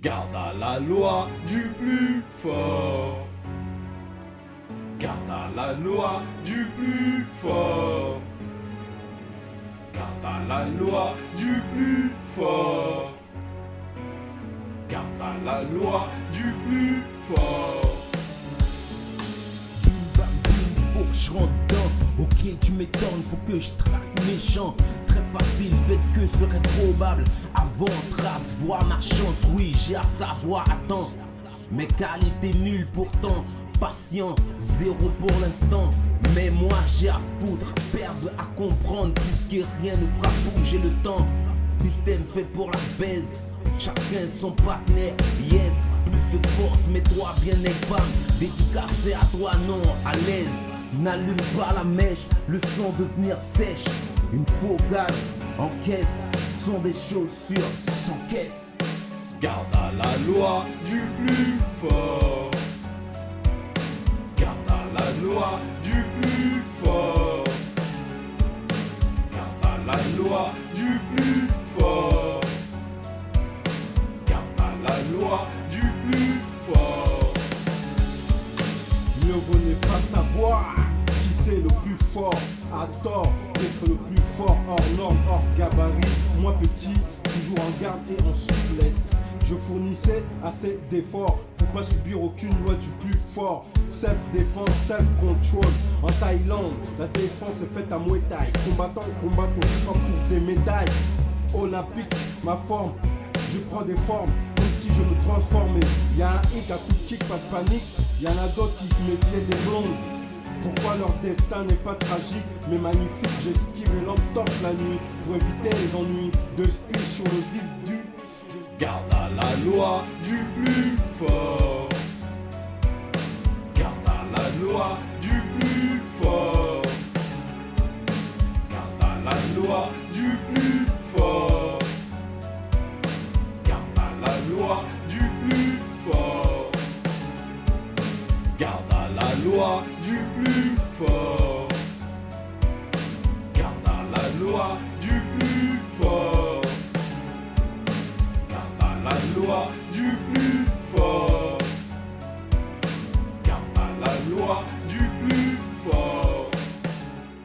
Garde à la loi du plus fort. Garde à la loi du plus fort. Garde à la loi du plus fort. Garde à la loi du plus fort. Bim bam boum, faut que je rentre dedans. Ok, tu m'étonnes, faut que je traque mes champs. Très facile, fait que serait probable. Avant, trace, voix ma chance. Oui, j'ai à savoir, attends. Mes qualités nulles pourtant. Patient, zéro pour l'instant. Mais moi j'ai à foutre, à perdre, à comprendre. Puisque rien ne fera bouger le temps. Système fait pour la baise. Chacun son partenaire, yes. Plus de force, mais toi bien femme. Dédicacé à toi, non, à l'aise. N'allume pas la mèche, le son devenir sèche. Une faux gaz en caisse sont des chaussures sans caisse. Garde à la loi du plus fort. Garde à la loi du plus fort. Garde à la loi du plus fort. Garde à la loi du plus fort. Mieux vaut ne pas savoir qui c'est le plus fort. À tort d'être le plus fort, hors norme, hors gabarit. Moi petit, toujours en garde et en souplesse. Je fournissais assez d'efforts pour pas subir aucune loi du plus fort. Self-défense, self-control. En Thaïlande, la défense est faite à Muay Thai. Combattant, combattant, pour des médailles. Olympique, ma forme, je prends des formes comme si je me transformais. Y'a un hic, un coup de kick, pas de panique. Y'en a d'autres qui se méfiaient des blondes. Pourquoi leur destin n'est pas tragique mais magnifique? J'esquive les lampes torches la nuit pour éviter les ennuis de speed sur le vif du. Garde à la loi du plus fort. Garde à la loi du plus fort. Garde à la loi du plus fort. Garde à la loi du plus fort. Garde à la loi du plus fort. Garde à la loi du plus fort. Garde à la loi du plus fort. Garde à la loi